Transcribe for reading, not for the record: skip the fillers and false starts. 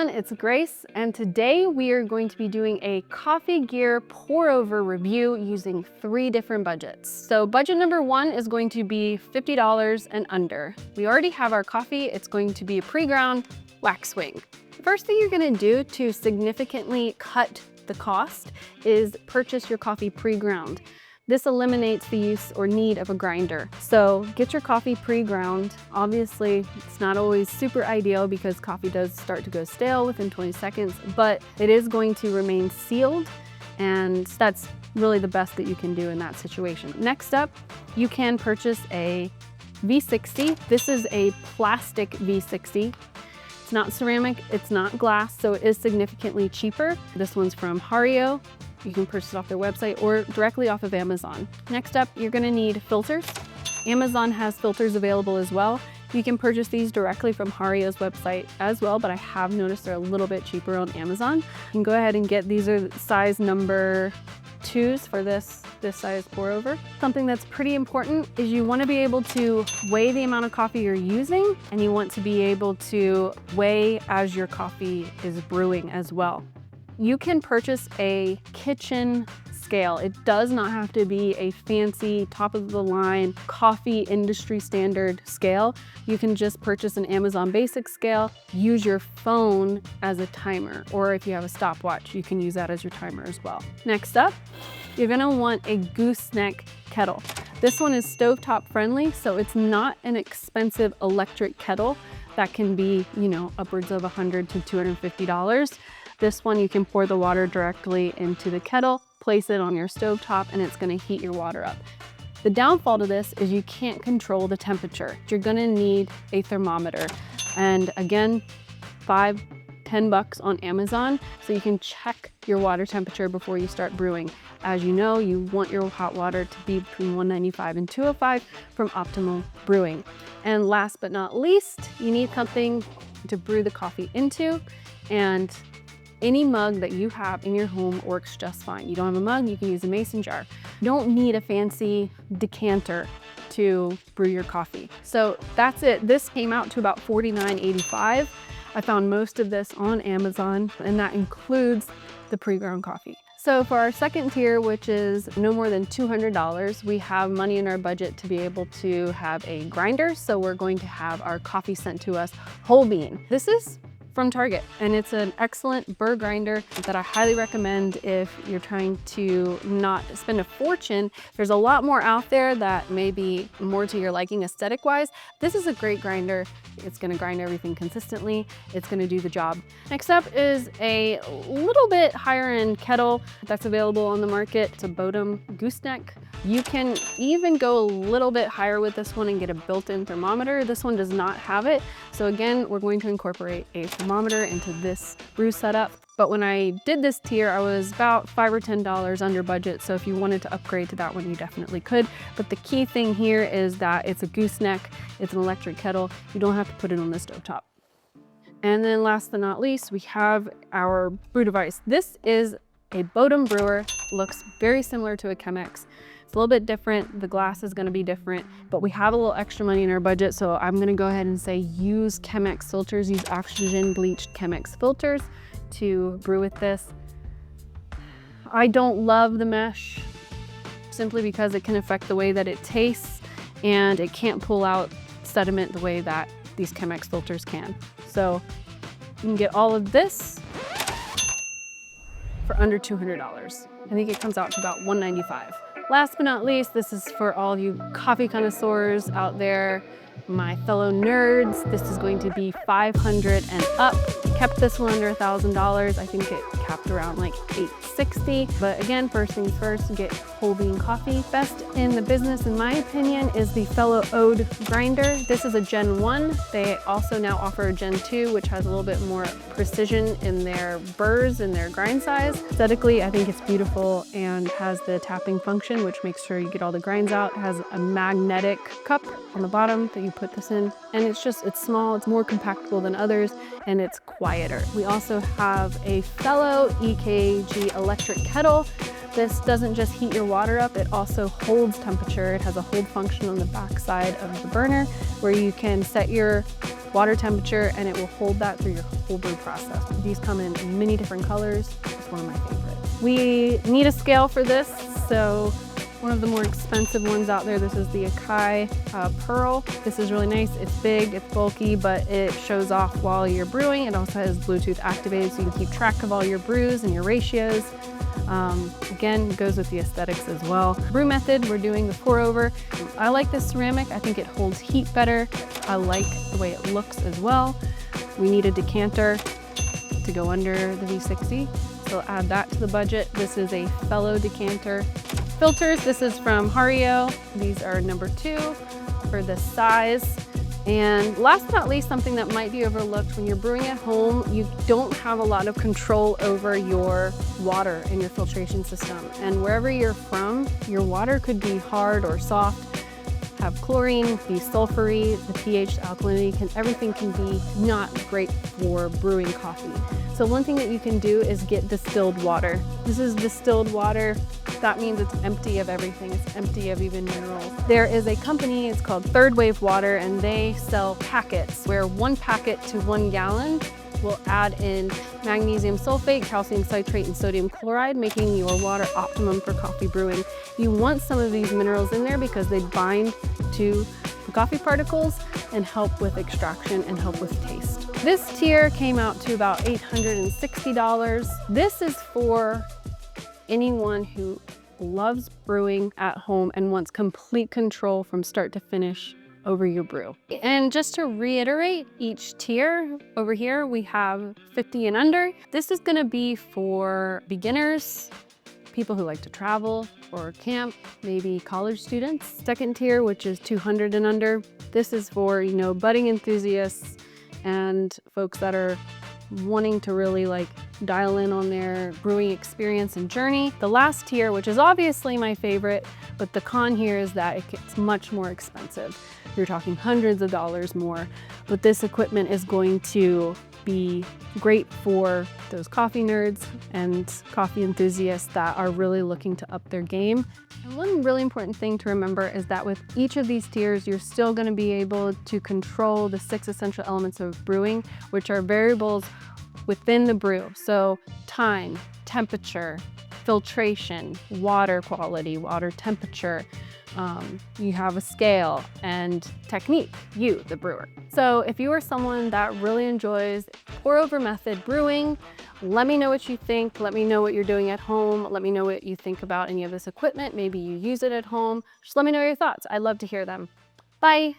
everyone, it's Grace, and today we are going to be doing a coffee gear pour-over review using 3 different budgets. So budget number 1 is going to be $50 and under. We already have our coffee. It's going to be a pre-ground wax swing. The first thing you're going to do to significantly cut the cost is purchase your coffee pre-ground. This eliminates the use or need of a grinder. So get your coffee pre-ground. Obviously, it's not always super ideal because coffee does start to go stale within 20 seconds, but it is going to remain sealed, and that's really the best that you can do in that situation. Next up, you can purchase a V60. This is a plastic V60. It's not ceramic, it's not glass, so it is significantly cheaper. This one's from Hario. You can purchase it off their website or directly off of Amazon. Next up, you're gonna need filters. Amazon has filters available as well. You can purchase these directly from Hario's website as well, but I have noticed they're a little bit cheaper on Amazon. You can go ahead and get, these are size number 2s for this size pour over. Something that's pretty important is you wanna be able to weigh the amount of coffee you're using, and you want to be able to weigh as your coffee is brewing as well. You can purchase a kitchen scale. It does not have to be a fancy, top of the line, coffee industry standard scale. You can just purchase an Amazon basic scale, use your phone as a timer, or if you have a stopwatch, you can use that as your timer as well. Next up, you're gonna want a gooseneck kettle. This one is stovetop friendly, so it's not an expensive electric kettle that can be, upwards of $100 to $250. This one, you can pour the water directly into the kettle, place it on your stovetop, and it's gonna heat your water up. The downfall to this is you can't control the temperature. You're gonna need a thermometer. And again, $5, $10 on Amazon, so you can check your water temperature before you start brewing. As you know, you want your hot water to be between 195 and 205 from optimal brewing. And last but not least, you need something to brew the coffee into, and any mug that you have in your home works just fine. You don't have a mug, you can use a mason jar. You don't need a fancy decanter to brew your coffee. So that's it. This came out to about $49.85. I found most of this on Amazon, and that includes the pre-ground coffee. So for our second tier, which is no more than $200, we have money in our budget to be able to have a grinder. So we're going to have our coffee sent to us whole bean. This is from Target, and it's an excellent burr grinder that I highly recommend if you're trying to not spend a fortune. There's a lot more out there that may be more to your liking aesthetic wise. This is a great grinder. It's gonna grind everything consistently. It's gonna do the job. Next up is a little bit higher end kettle that's available on the market. It's a Bodum gooseneck. You can even go a little bit higher with this one and get a built-in thermometer. This one does not have it. So again, we're going to incorporate a thermometer into this brew setup. But when I did this tier, I was about $5 or $10 under budget. So if you wanted to upgrade to that one, you definitely could. But the key thing here is that it's a gooseneck, it's an electric kettle. You don't have to put it on the stovetop. And then last but not least, we have our brew device. This is a Bodum brewer, looks very similar to a Chemex. It's a little bit different, the glass is gonna be different, but we have a little extra money in our budget, so I'm gonna go ahead and say use Chemex filters, use oxygen bleached Chemex filters to brew with this. I don't love the mesh simply because it can affect the way that it tastes, and it can't pull out sediment the way that these Chemex filters can. So you can get all of this for under $200. I think it comes out to about $195. Last but not least, this is for all you coffee connoisseurs out there, my fellow nerds. This is going to be $500 and up. Kept this one under $1,000. I think it capped around like $860. But again, first things first, get whole bean coffee. Best in the business, in my opinion, is the Fellow Ode grinder. This is a Gen 1. They also now offer a Gen 2, which has a little bit more precision in their burrs and their grind size. Aesthetically, I think it's beautiful and has the tapping function, which makes sure you get all the grinds out. It has a magnetic cup on the bottom that you put this in. And it's small, it's more compactable than others, and it's quieter. We also have a Fellow EKG electric kettle. This doesn't just heat your water up, it also holds temperature. It has a hold function on the back side of the burner where you can set your water temperature, and it will hold that through your whole brew process. These come in many different colors. It's one of my favorites. We need a scale for this, so one of the more expensive ones out there, this is the Akai Pearl. This is really nice. It's big, it's bulky, but it shows off while you're brewing. It also has Bluetooth activated, so you can keep track of all your brews and your ratios. Again, it goes with the aesthetics as well. Brew method, we're doing the pour over. I like this ceramic. I think it holds heat better. I like the way it looks as well. We need a decanter to go under the V60, so add that to the budget. This is a Fellow decanter. Filters, this is from Hario. These are number 2 for this size. And last but not least, something that might be overlooked when you're brewing at home, you don't have a lot of control over your water and your filtration system. And wherever you're from, your water could be hard or soft, have chlorine, be sulfury, the pH, the alkalinity, everything can be not great for brewing coffee. So one thing that you can do is get distilled water. This is distilled water. That means it's empty of everything. It's empty of even minerals. There is a company, it's called Third Wave Water, and they sell packets where 1 packet to 1 gallon will add in magnesium sulfate, calcium citrate, and sodium chloride, making your water optimum for coffee brewing. You want some of these minerals in there because they bind to the coffee particles and help with extraction and help with taste. This tier came out to about $860. This is for anyone who loves brewing at home and wants complete control from start to finish over your brew. And just to reiterate, each tier over here, we have 50 and under. This is gonna be for beginners, people who like to travel or camp, maybe college students. Second tier, which is 200 and under. This is for, you know, budding enthusiasts and folks that are wanting to really dial in on their brewing experience and journey. The last tier, which is obviously my favorite, but the con here is that it gets much more expensive. You're talking hundreds of dollars more, but this equipment is going to be great for those coffee nerds and coffee enthusiasts that are really looking to up their game. And one really important thing to remember is that with each of these tiers, you're still going to be able to control the 6 essential elements of brewing, which are variables within the brew. So time, temperature, filtration, water quality, water temperature. You have a scale and technique, you, the brewer. So if you are someone that really enjoys pour over method brewing, let me know what you think. Let me know what you're doing at home. Let me know what you think about any of this equipment. Maybe you use it at home. Just let me know your thoughts. I'd love to hear them. Bye.